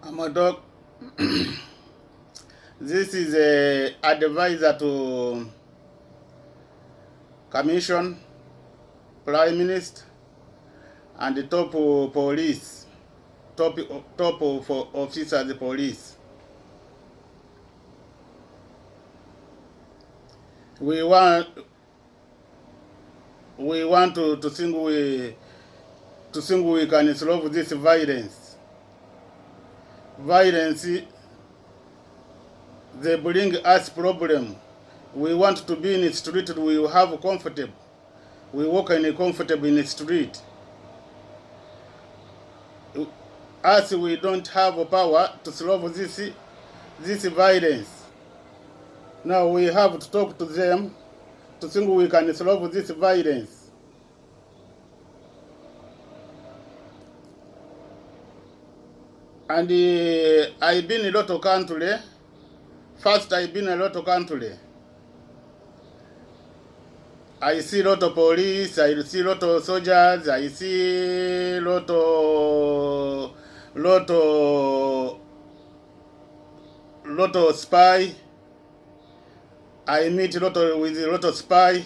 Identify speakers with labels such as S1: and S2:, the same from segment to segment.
S1: I'm a dog. This is a advisor to Commission, Prime Minister, and the top police, top officers the police. We want to think we can solve this violence. Violence, they bring us problem. We want to be in the street, we have comfortable. We walk in comfortable in the street. As we don't have power to solve this violence. Now we have to talk to them to think we can solve this violence. And I've been a lot of country. First, I've been a lot of country. I see a lot of police, I see a lot of soldiers, I see a lot of spy. I meet with a lot of spy.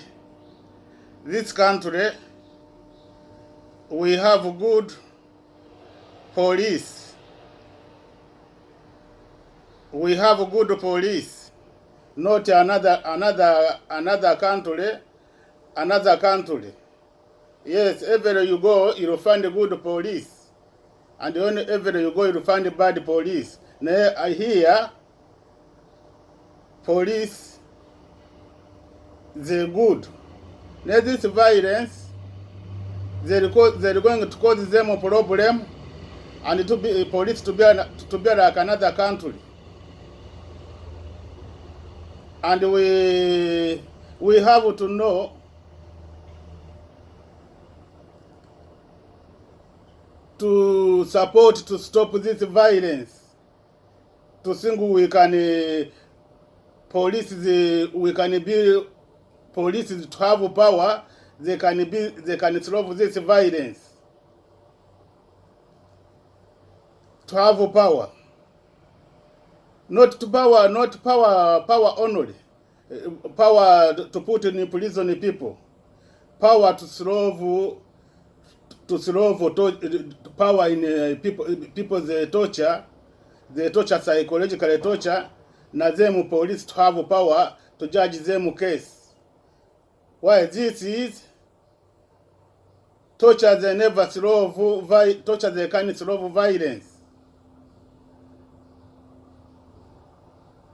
S1: This country, we have good police. We have good police, not another country. Yes, everywhere you go, you'll find a good police, and everywhere you go, you'll find a bad police. Now I hear police, they're good. Now this violence, they're going to cause them a problem, and to be police to be like another country. And we have to know to support to stop this violence. To think we can we can be police to have power. They can solve this violence. To have power. Not power only. Power to put in prison people. Power to solve power in people's torture. The torture, psychological torture. Na them police to have power to judge them case. Why this is torture? They never solve torture. They can't solve violence.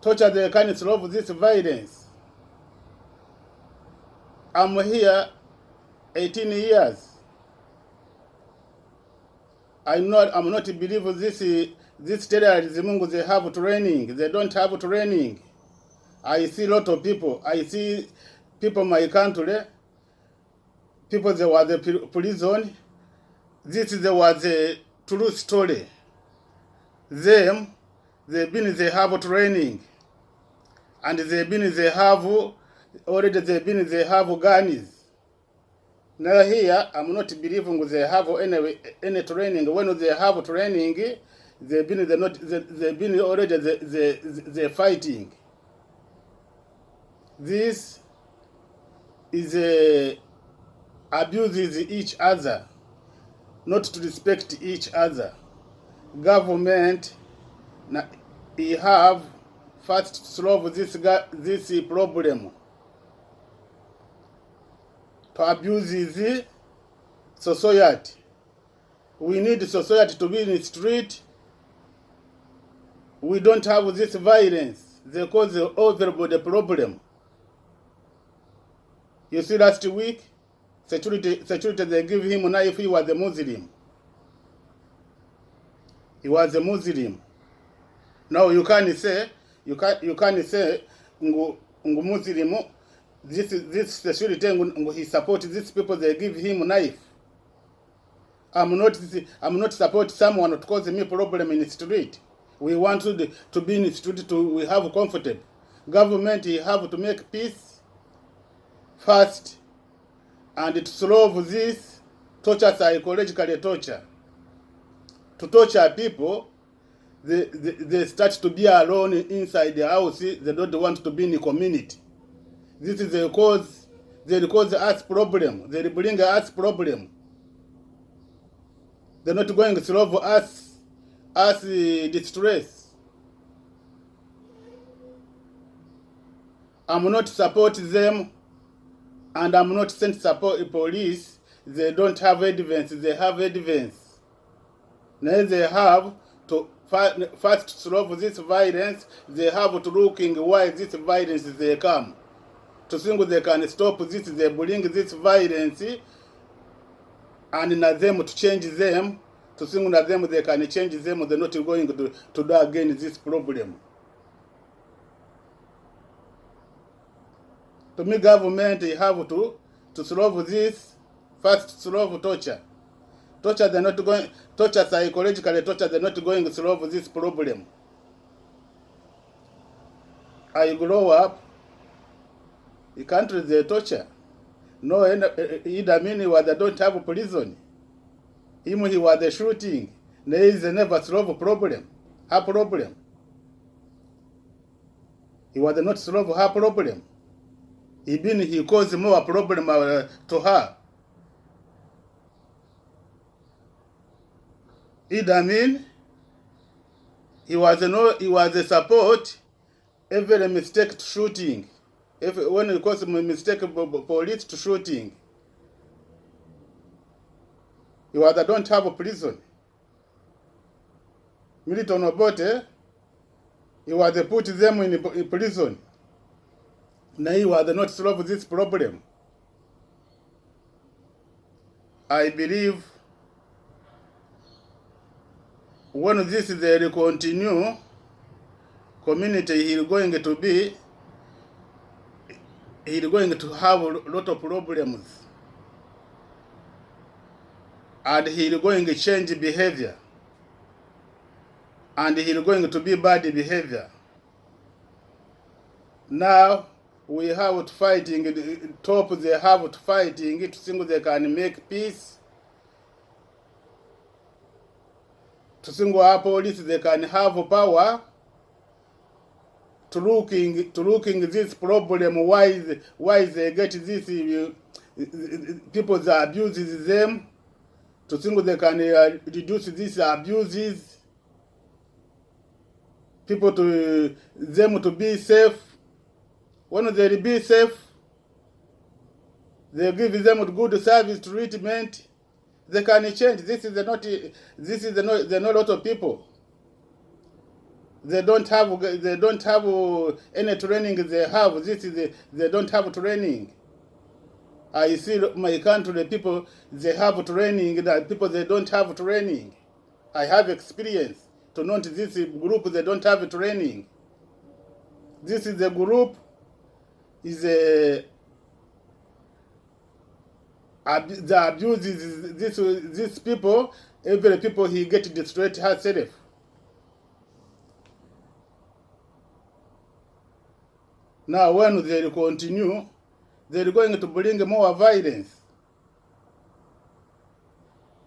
S1: Torture, they can't solve this violence. I'm here 18 years. I'm not believe this terrorism. They have training. They don't have training. I see a lot of people. I see people in my country. People they were the prison. This was a true story. They have training. And they have guns. Now here, I'm not believing they have any training. When they have training, they're fighting. This is abuses each other, not to respect each other. Government, we have first to solve this problem. To abuse the society. We need society to be in the street. We don't have this violence. They cause everybody problem. You see last week, security they give him a knife. He was a Muslim. He was a Muslim. Now you can't say Muslim. This security he supports these people. They give him a knife. I'm not support someone to cause me problem in the street. We want to be in the street we have comfortable. Government have to make peace first, and to solve this torture, psychological torture. To torture people, they start to be alone inside the house. They don't want to be in the community. This is the cause. They cause us problem. They bring us problem. They're not going to solve us distress. I'm not support them, and I'm not sent support police. They don't have evidence. They have evidence. Now they have to first solve this violence. They have to looking why this violence they come. To think they can stop this, they bring this violence, and na them to change them. To think na them they can change them. They're not going to do again this problem. To me, government have to solve this. First, solve torture. Torture, they're not going. Torture psychologically, torture, they're not going to solve this problem. I grow up. The country they torture. No, either mean he was they don't have prison. Him he was the shooting. There is never solve problem. Her problem. He was not solve her problem. He caused more problem to her. Either mean he was a support every mistake to shooting. When it causes a mistake police to shooting. He was don't have a prison. Milton Obote, he was put them in prison. Now he was not solve this problem. I believe when this is the continue community, he's going to have a lot of problems, and he's going to change behavior, and he's going to be bad behavior. Now we have to fighting the top. They have to fighting to think they can make peace. To think our police they can have power. To looking this problem, why they get this people that abuses them. To think they can reduce these abuses. People to them to be safe. When they be safe, they give them good service treatment. They can change. This is not a lot of people. They don't have any training. They don't have training. I see my country, the people they have training. The people they don't have training. I have experience to know this group they don't have training. This is the group is the abuses these people. Every people he get destroyed herself. Now when they continue, they're going to bring more violence.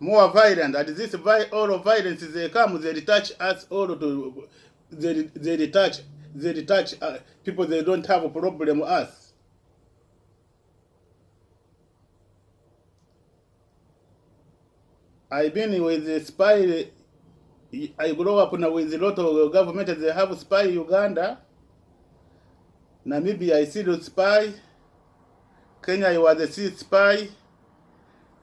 S1: More violence. And this all of violence they come, they detach us all to they detach people they don't have a problem with us. I've been with the spy. I grew up now with a lot of government. They have spy Uganda. Namibia, I see the spy. Kenya, I was the sea spy.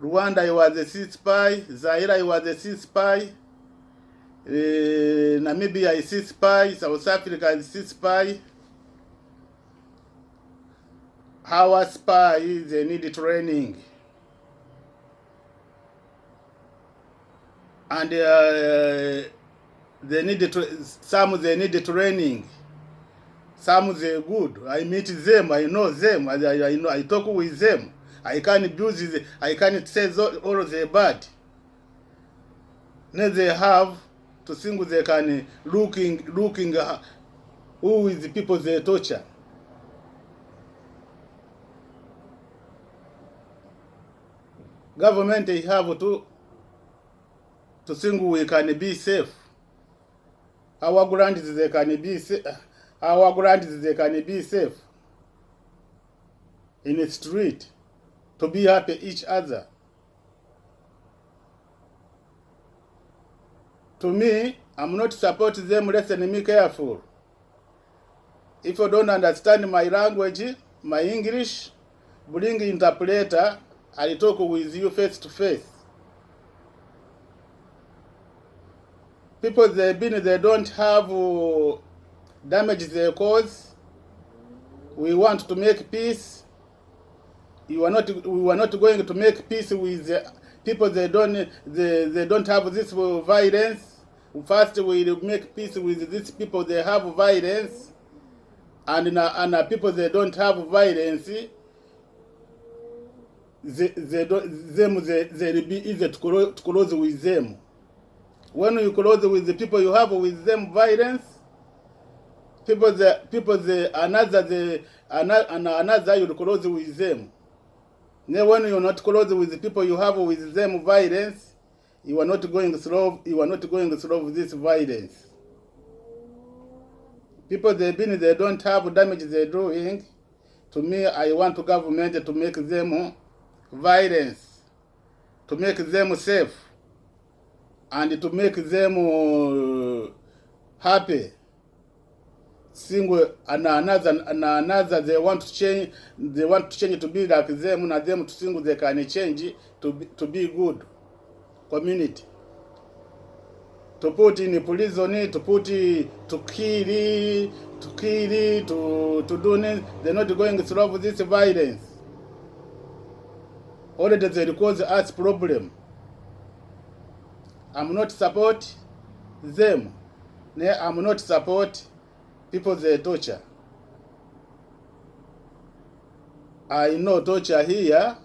S1: Rwanda, I was the sea spy. Zaire, I was the sea spy. Namibia, I see spy. South Africa, I see spy. Our spies, they need training. And they need some they need training. Some they good. I meet them. I know them. I know. I talk with them. I can't abuse it. I can't say all of the bad. Now they have to think they can looking who is the people they torture. Government they have to think we can be safe. Our grandkids they can be our grandkids they can be safe in the street to be happy each other. To me, I'm not supporting them. Listen, me careful. If you don't understand my language, my English, bring interpreter. I'll talk with you face to face. People they don't have damage they cause. We want to make peace. We were not going to make peace with people they don't have this violence. First we will make peace with these people they have violence, and people they don't have violence. They'll be easy to close with them. When you close with the people you have with them violence, another you close with them. Now when you're not close with the people you have with them violence, you are not going to solve this violence. People they don't have damage they're doing. To me, I want to government to make them violence, to make them safe, and to make them happy. Single and another they want to change to be like them, and them to single they can change to be good community. To put in prison, to put to kill, to do this, they're not going to solve this violence. Already they cause us problem. I'm not support them. I'm not support people they torture. I know torture here.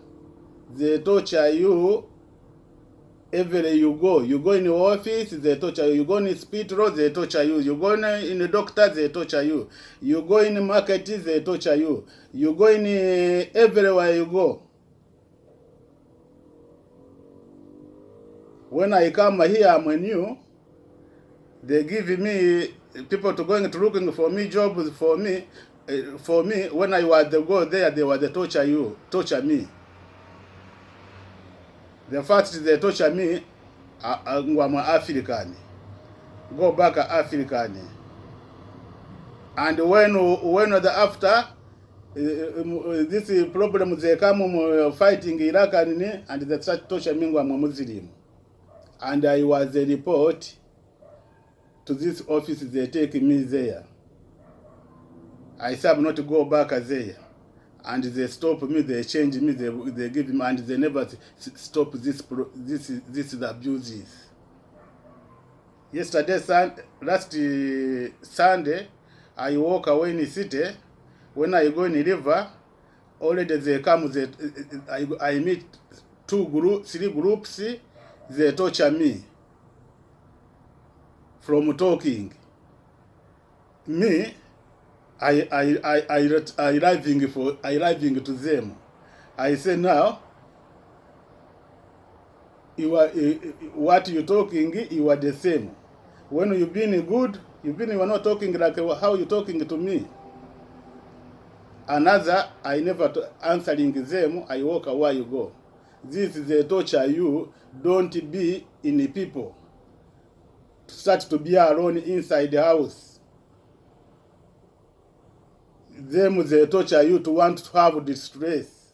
S1: They torture you everywhere you go. You go in the office, they torture you. You go in the hospital, they torture you. You go in the doctor, they torture you. You go in the market, they torture you. You go in everywhere you go. When I come here, I'm new. They give me people to going to looking for me jobs for me. When I was to go there, they were the torture me. The first they torture me, I'm African. Go back African. And when the after this problem they come fighting Iraq and they start torture me, I'm a Muslim. And I was a report to this office, they take me there. I said not to go back there. And they stop me, they change me, they give me, and they never stop this abuses. Yesterday, last Sunday, I walk away in the city. When I go in the river, already they come, I meet 3 groups, they torture me from talking. Me, I arriving to them. I say now, what you talking, you are the same. When you been good, you are not talking like how you talking to me. Another, I never answering them. I walk away. You go. This is the torture you. Don't be in the people. Start to be alone inside the house. Them they torture you to want to have distress.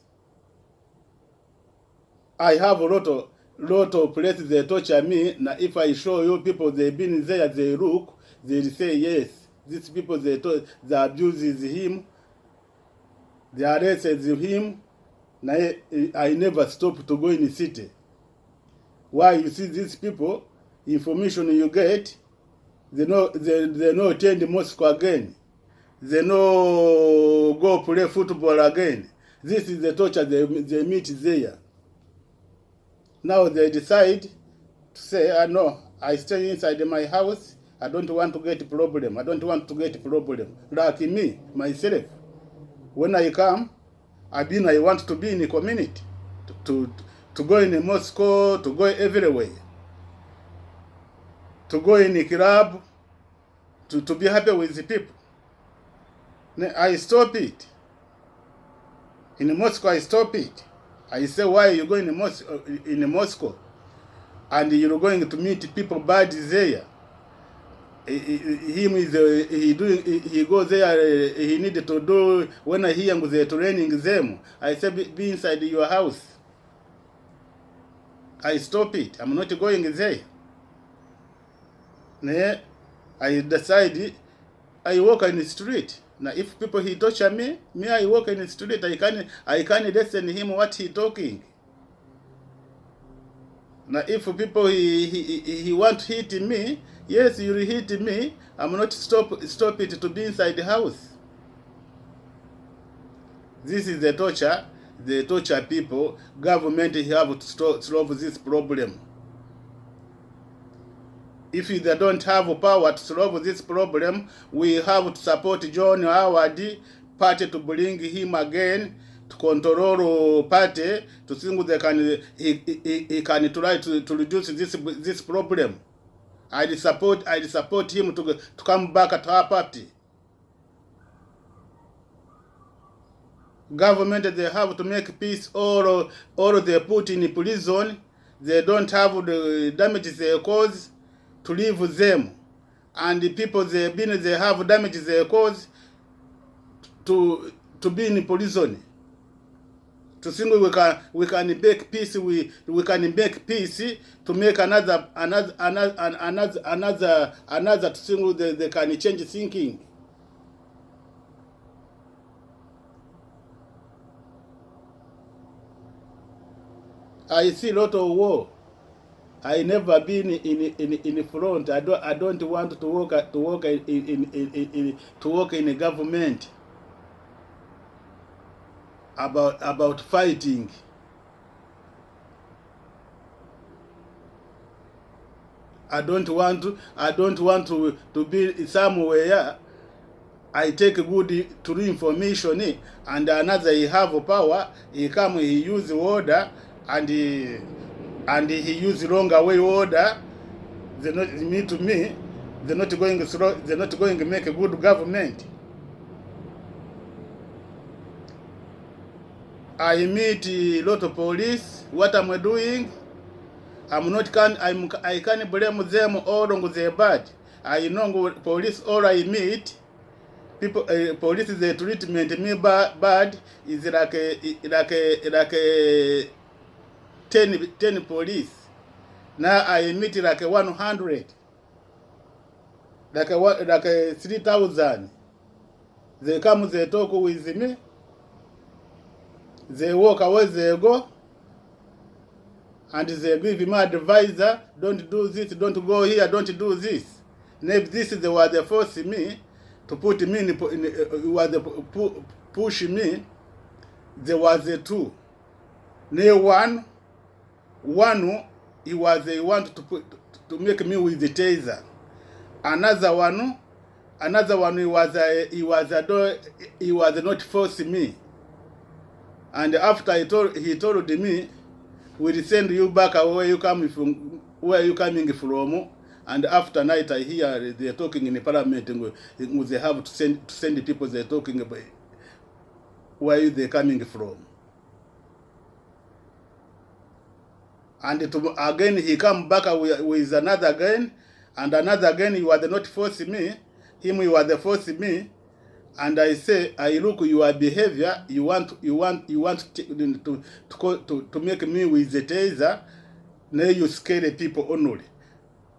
S1: I have a lot of places they torture me. Now if I show you people they been there, they look, they say yes. These people they abuses him, they arrested him. Now I never stop to go in the city. Why? You see these people, information you get, they no attend the mosque again. They no go play football again. This is the torture they meet there. Now they decide to say, no, I stay inside my house. I don't want to get problem. I don't want to get problem. Like me, myself. When I come, I want to be in the community. To go in the mosque, to go everywhere. To go in the club, to be happy with the people. I stop it. In Moscow, I stop it. I say, why are you going in Moscow? And you're going to meet people bad there. He goes there. He needed to do when I hear the training them. I say, be inside your house. I stop it. I'm not going there. I decide I walk in the street. Now, if people he torture me, I walk in the street. I can listen to him what he talking. Now, if people he want to hit me, yes, you hit me. I'm not stop it to be inside the house. This is the torture. The torture people. Government have to solve this problem. If they don't have power to solve this problem, we have to support John Howard party to bring him again to control party to think he can try to reduce this problem. I support him to come back to our party. Government, they have to make peace, or they put in prison. They don't have the damages they cause to leave them, and the people they have damages they cause to be in prison. To think we can make peace, we can make peace to make another to think they can change thinking. I see a lot of war. I never been in front. I don't want to work in a government about fighting. I don't want to be somewhere. I take good true information, and another he have power. He come, he use order, and he use wrong way order. They're not me. They're not going to make a good government. I meet a lot of police. What am I doing? I can't blame them all on their bad. I know police all I meet. People, police they treatment me bad is like a 10 police. Now I meet like 100, like 3,000. They come, they talk with me. They walk away, they go, and they give me advisor. Don't do this. Don't go here. Don't do this. Maybe this is what they force me to put me in what they push me. There was a two. No one he wanted to make me with the taser. Another one he was not forcing me. And after he told me, we'll send you back where you coming from. And after night I hear they're talking in the parliament, and they have to send the people they're talking about where they coming from. And again he come back with another again, and another again. You are not forcing me. Him you are forcing me. And I say, I look your behavior. You want to make me with the taser. Now you scare the people only.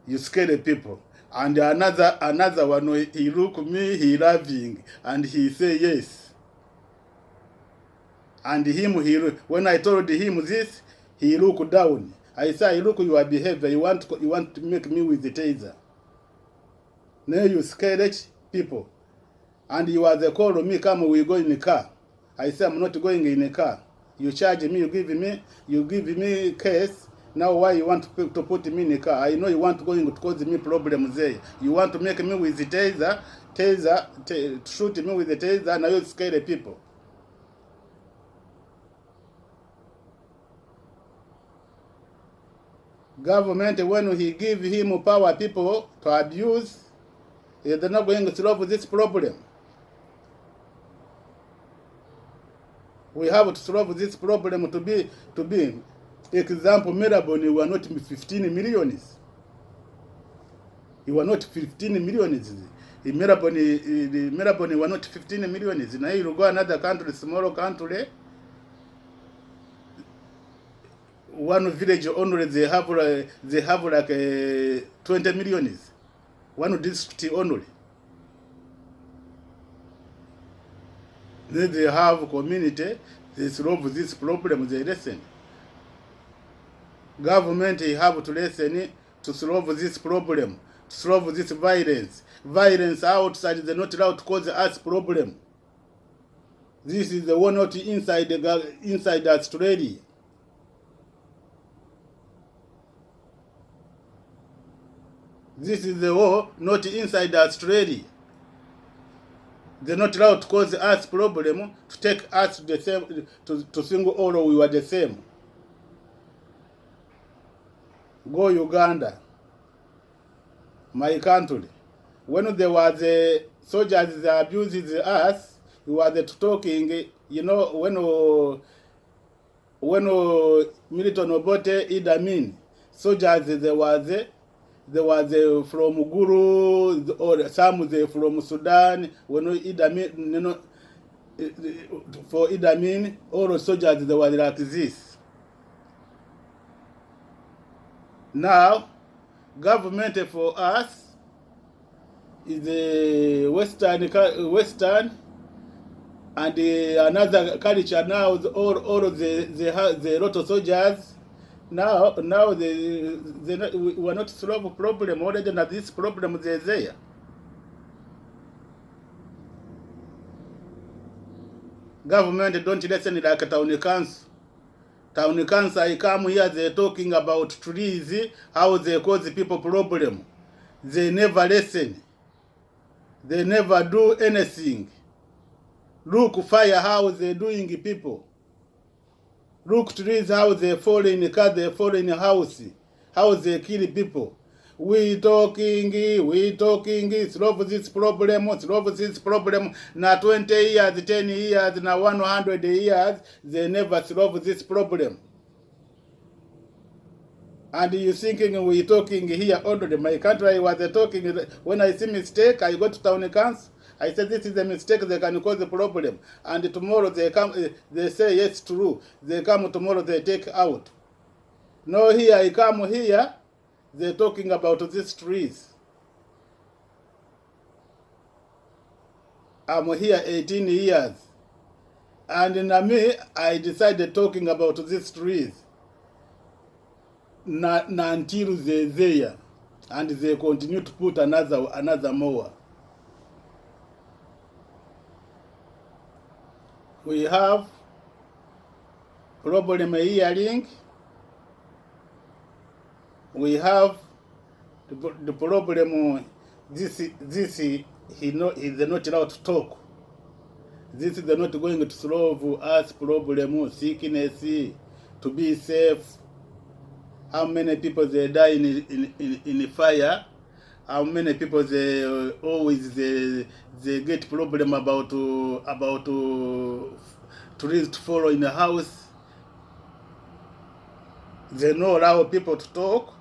S1: You scare the people. And another one, he look me, he laughing, and he say yes. And when I told him this, he look down. I say, I look your behavior. You want to make me with the taser. Now you scare people. And you are the call me, come, we go in the car. I say, I'm not going in the car. You charge me, you give me case. Now why you want to put me in the car? I know you want to cause me problems there. You want to make me with the taser, shoot me with the taser. Now you scare the people. Government, when he give him power, people to abuse, They're not going to solve this problem. We have to solve this problem to be example, Melbourne, you are not 15 millions. You are not 15 millions. In Melbourne, you are not 15 millions. Now you go another country, smaller country, one village only they have like 20 millions. One district only. Then they have community, they solve this problem, they listen. Government have to listen to solve this problem, to solve this violence. Violence outside, they're not allowed to cause us problem. This is the one not inside Australia. This is the war not inside Australia. They're not allowed to cause us problem, to take us the same, to think all we were the same. Go Uganda, my country. When there was the soldiers that abused us, we were talking, you know, when Milton Obote, Idi Amin, soldiers there was from Guru, or some from Sudan, when Idi Amin, you know, for Idi Amin, all the soldiers they were like this. Now, government for us is the Western, and another culture now. All of the lot of soldiers. Now we are not solve problem already. Now this problem is there. Government don't listen like a town council. Town council, I come here, they're talking about trees, how they cause people problem. They never listen. They never do anything. Look fire, how they doing people. Look trees, how they fall in car, they fall in house, how they kill people. We talking, solve this problem. Now 20 years, 10 years, now 100 years, they never solve this problem. And you thinking we talking here already. My country was talking, when I see mistake, I go to town council. I said this is a mistake, they can cause a problem. And tomorrow they come, they say yes, true. They come tomorrow, they take out. No, here I come here, they're talking about these trees. I'm here 18 years. And now me, I decided talking about these trees. Until they're there. And they continue to put another more. We have problem hearing. We have the problem. This he's not allowed to talk. This is not going to solve us problem, sickness, to be safe. How many people they die in the fire? How many people they always they get problem about trees to fall in the house? They don't allow people to talk.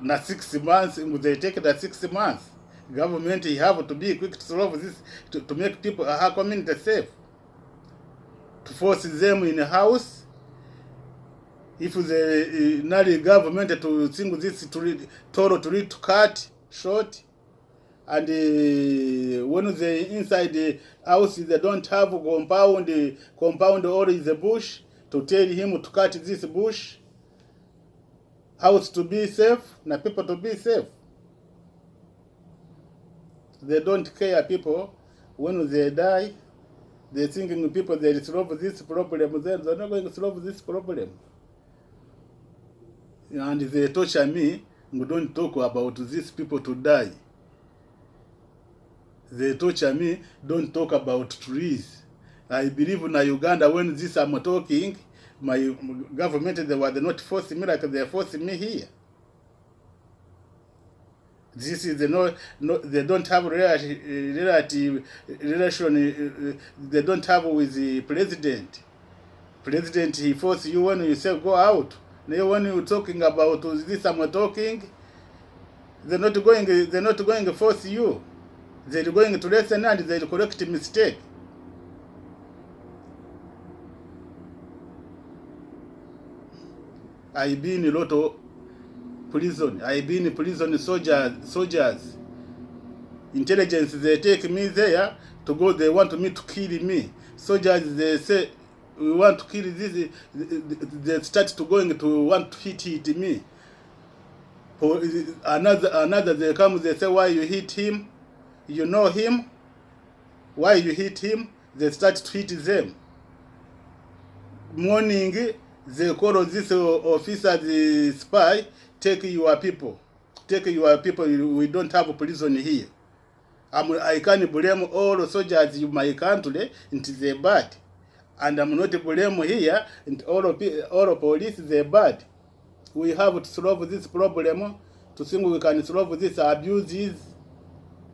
S1: Na 6 months, they take the 6 months. Government have to be quick to solve this, to make people, our community safe. To force them in the house. If the not government to think this to cut short, and when they inside the house they don't have compound or is a bush, to tell him to cut this bush. House to be safe, na people to be safe. They don't care people. When they die, they're thinking people they solve this problem, then they're not going to solve this problem. And they torture me, we don't talk about these people to die. They torture me, don't talk about trees. I believe in Uganda, when this I'm talking, my government, they were not forcing me like they are forcing me here. This is they don't have relative relation. They don't have with the president. President, he force you when you say go out. Now when you're talking about this, I'm talking. They're not going to force you. They're going to listen and they'll correct mistake. I've been a lot of prison. I've been in prison soldiers. Intelligence, they take me there to go, they want me to kill me. Soldiers, they say, we want to kill this, they start to going to want to hit me. Another, they come, they say, why you hit him? You know him? Why you hit him? They start to hit them. Morning, they call this officer, the spy, take your people. Take your people, we don't have prison here. I can't blame all soldiers in my country, they're bad. And I'm not blame here, and all police, they're bad. We have to solve this problem, to think we can solve this abuses,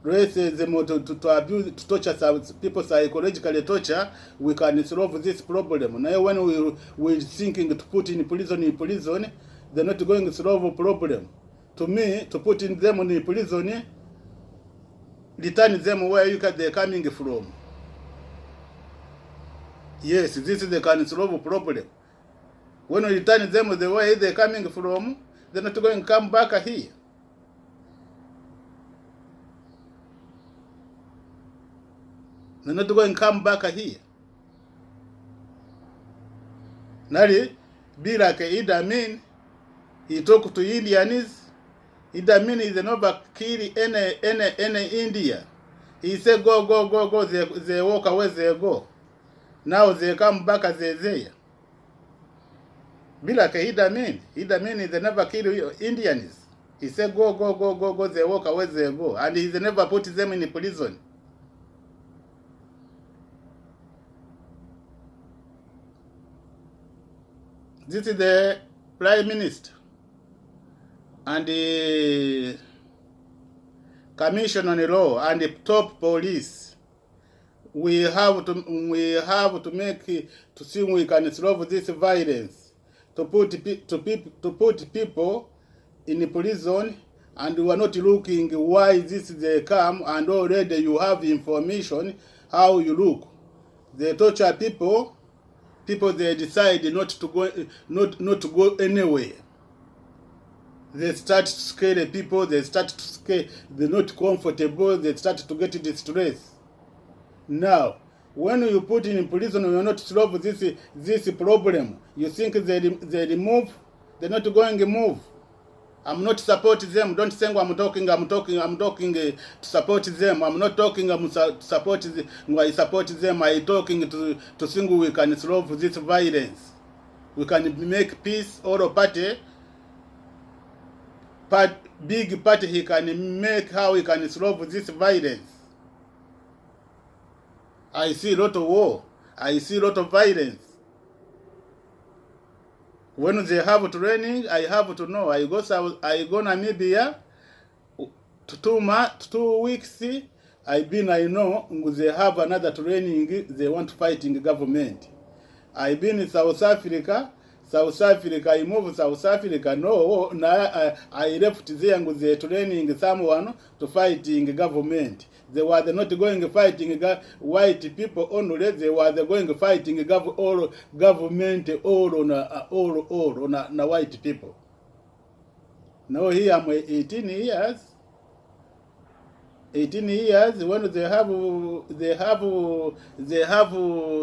S1: racism, to abuse, to torture people, psychologically torture, we can solve this problem. Now when we're thinking to put in prison, they're not going to solve a problem. To me, to put in them in prison, return them where they're coming from. Yes, this is the kind of solve problem. When we return them the way they're coming from, they're not going to come back here. They're not going to come back here. Nari, be like Idi Amin, he talk to Indians. Idi Amin is never kill any India. He said go, they walk away, they go. Now they come back as they there. Be like Idi Amin. Idi Amin is never kill Indians. He said go, they walk away, they go. And he never put them in prison. This is the Prime Minister and the Commission on the Law and the top police. We have to make to see we can solve this violence. To put people in prison, and we are not looking why this they come, and already you have information how you look. They torture people. People, they decide not to go anywhere. They start to scare people. They start to scare. They're not comfortable. They start to get distressed. Now, when you put in prison, you are not solve this problem. You think they remove? They're not going to move. I'm not supporting them. Don't think I'm talking to support them. I'm not talking to support them. I support them. I'm talking to think we can solve this violence. We can make peace. All party, big party, he can make how we can solve this violence. I see a lot of war. I see a lot of violence. When they have training, I have to know. I go Namibia to 2 weeks. I know they have another training. They want to fight in the government. I've been in South Africa. I moved South Africa. No, I left there with the training someone to fight in the government. They were not going fighting white people only. They were going fighting all government all on white people. Now here I'm 18 years. 18 years when they have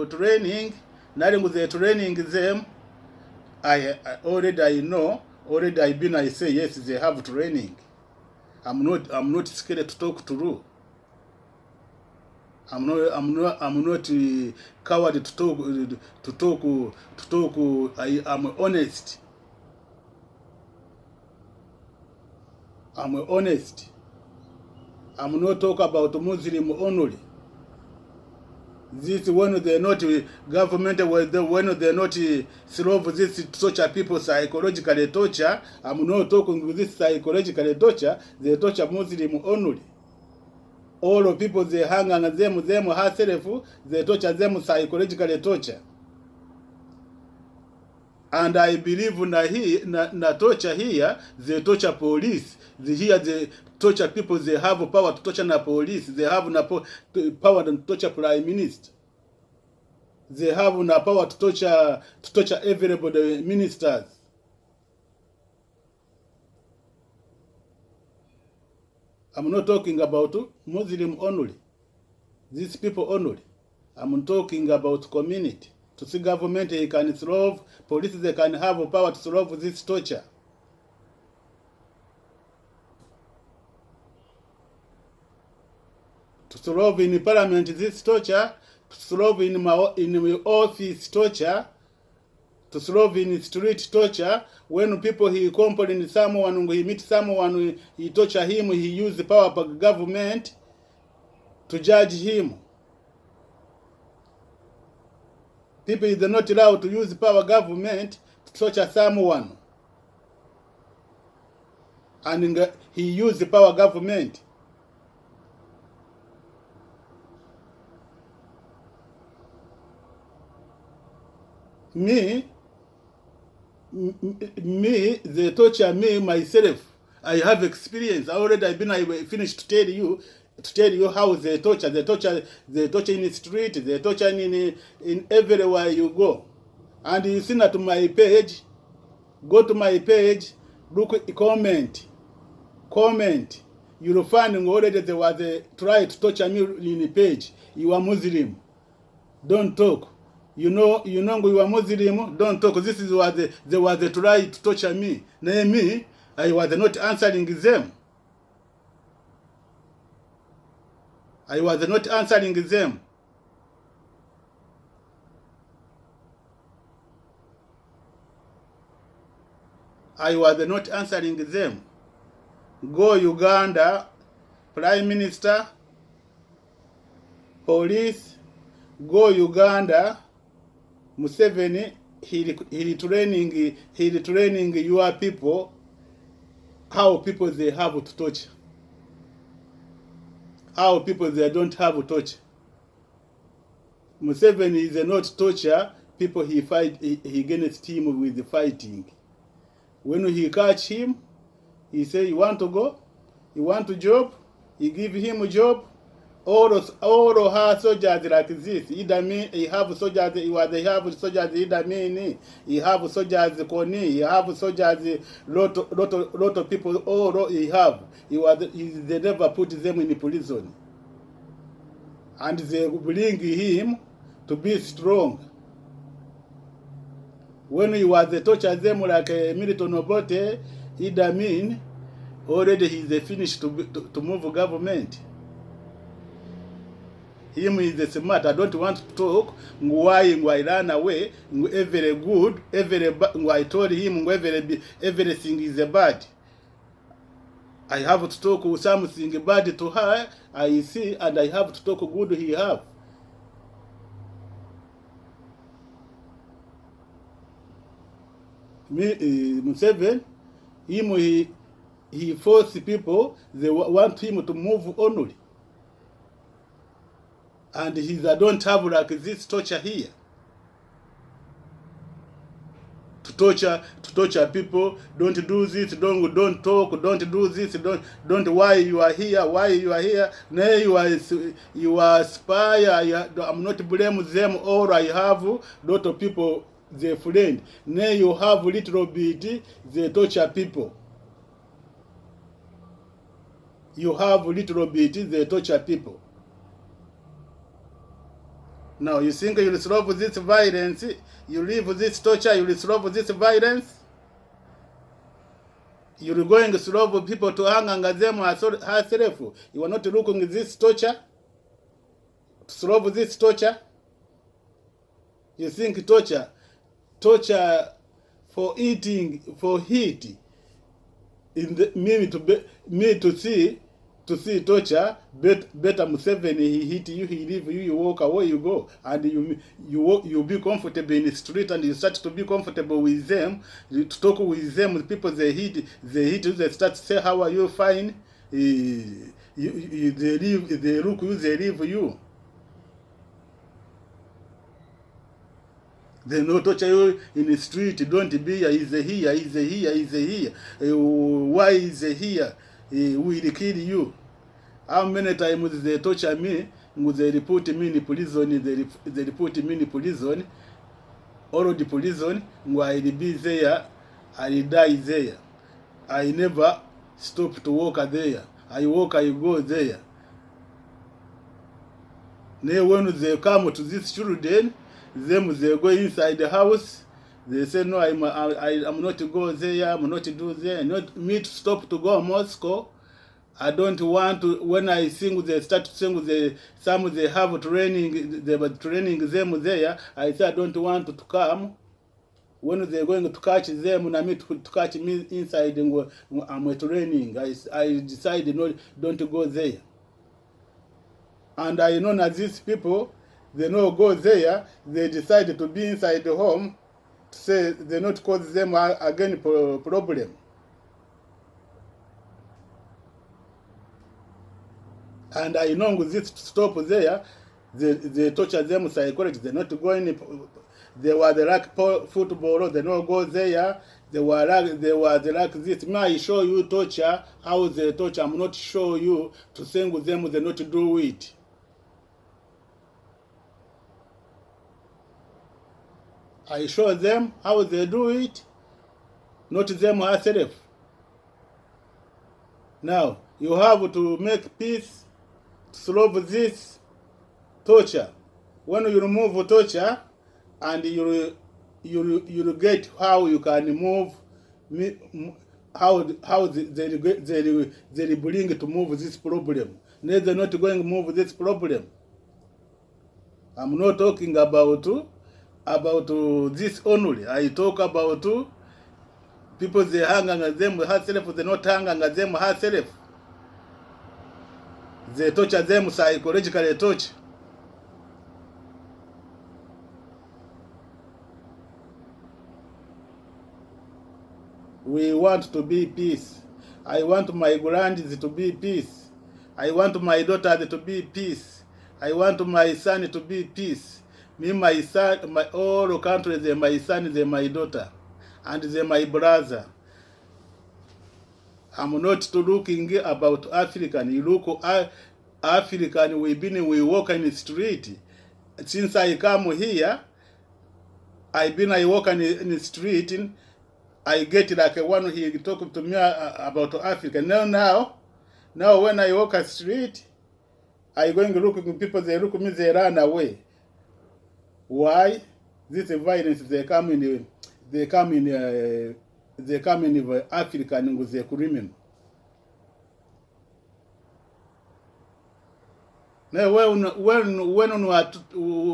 S1: training. Nothing with the training them. I know. Already I say yes. They have training. I'm not scared to talk to you. I'm not coward to talk. I'm honest. I'm honest. I'm not talk about Muslim only. This when they not government when they not solve this torture people psychologically torture. I'm not talking with this psychologically torture. They torture Muslim only. All of people they hang on them herself. They torture them psychologically torture. And I believe na torture here, they torture police. They torture people, they have power to torture na police. They have na power to torture prime minister. They have na power to torture everybody, ministers. I'm not talking about Muslim only. These people only. I'm talking about community. To see government they can solve, police they can have power to solve this torture. To solve in parliament this torture, to solve in my office torture, to solve in street torture. When people he complain someone, he meet someone, he torture him, he use the power of government to judge him. People is not allowed to use power government to torture someone. And he used the power government. Me, they torture me myself. I have experience. I finished to tell you how they torture. They torture in the street. They torture in everywhere you go. And you see that to my page. Go to my page. Look, comment. You'll find already there was try to torture me in the page. You are Muslim. Don't talk. You know you are Muslim. Don't talk. This is what they were trying to torture me. Me, I was not answering them. I was not answering them. I was not answering them. Go Uganda, Prime Minister, police, go Uganda, Museveni, he training your people, how people they have to torture. How people they don't have to torture. Museveni is not torture people he fight, he against him with the fighting. When he catch him, he say, you want to go? You want a job? He give him a job. All of her soldiers like this. Either me, he have soldiers, they have soldiers, either me, he have soldiers, Koni, he have soldiers, lot of people, all he have. They never put them in prison. And they bring him to be strong. When he was torture them like Milton Obote, Idi Amin, already he's finished to move government. Him is smart. I don't want to talk. Why ran away? Every good, I told him everything is bad. I have to talk something bad to her. I see, and I have to talk good. He have. Me, Museveni, he force people. They want him to move only. And I don't have like this torture here. To torture people, don't do this, don't talk, don't do this, don't why you are here, nay you are spy. I'm not blame them, or I have lot of people they friend. Nay you have little bit they torture people. You have little bit they torture people. Now, you think you'll solve this violence, you leave this torture, you'll solve this violence? You're going to solve people to hang on them herself. You are not looking at this torture? To solve this torture? You think torture for eating, for heat, me to see to see torture, better Museveni, he hit you, he leave you, you walk away, you go, and you be comfortable in the street, and you start to be comfortable with them, you talk with them, with people they hit you, they start to say, how are you, fine, they look you, they leave you. They no torture you in the street, don't be here, is here, is here, is here. Why is here? Will kill you. How many times they torture me, they report me in prison, they report me in prison, or the prison, I will be there, I will die there. I never stop to walk there. I walk, I go there. Now when they come to these children, them they go inside the house, they say no, I'm not to go there, I'm not to do there, not me to stop to go to Moscow. I don't want to. When I sing, they start to sing. Some they have training. They were training them there. I say I don't want to come. When they're going to catch them, and me to catch me inside, and I'm training. I decided no, don't go there. And I know that these people, they no go there. They decided to be inside the home. To say they not cause them again problem. And I know with this stop there, they torture them psychology. They're not going. They were the like football. They don't go there. They were like this. May I show you torture? How they torture? I'm not show you to sing with them. They not do it. I show them how they do it. Not them herself. Now you have to make peace. Solve this torture. When you remove torture, and you get how you can move, how they bring to move this problem. They're not going to move this problem. I'm not talking about this only. I talk about people they hang on them herself, they not hang on them herself. They torture them psychologically torture. We want to be peace. I want my grands to be peace. I want my daughter to be peace. I want my son to be peace. Me, my son, my all countries, they're my son, they're my daughter. And they're my brother. I'm not looking about African. You look African, we walk in the street. Since I come here, I walk in the street. I get like one he talk to me about Africa. Now when I walk a street, I going to look at people. They look at me. They run away. Why? This violence. They come in African with the criminal. Now when we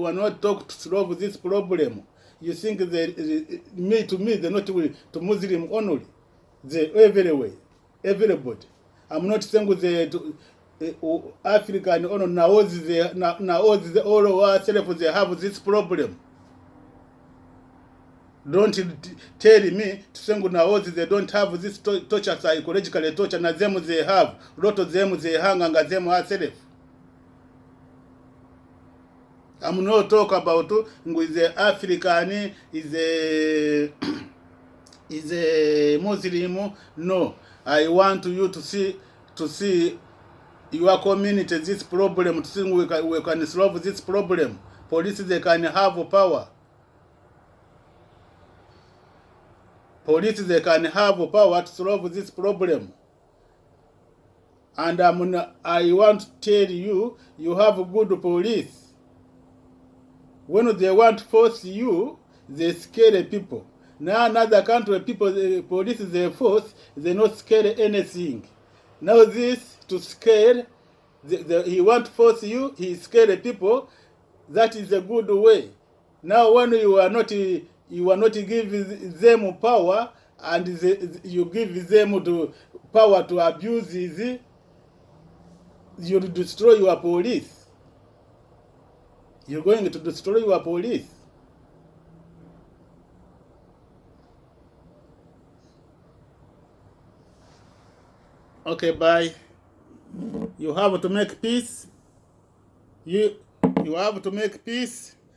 S1: are not talk to solve this problem, you think they to me they're not to Muslim only. They everywhere, everybody. I'm not saying with the African only. Now all ourselves they have this problem. Don't tell me to say now they don't have this torture, psychological torture. Now them they have. Lot of them they hang on them ourselves. I'm not talk about with the African is a Muslim. No, I want you to see your community this problem. To see we can solve this problem. Police they can have power. Police they can have power to solve this problem. And I want to tell you, you have good police. When they want to force you, they scare people. Now another country, people, the police, they force, they not scare anything. Now this, to scare, he want to force you, he scare people. That is a good way. Now when you are not giving them power, and you give them power to abuse You'll destroy your police. You're going to destroy your police. Okay, bye. You have to make peace. You have to make peace.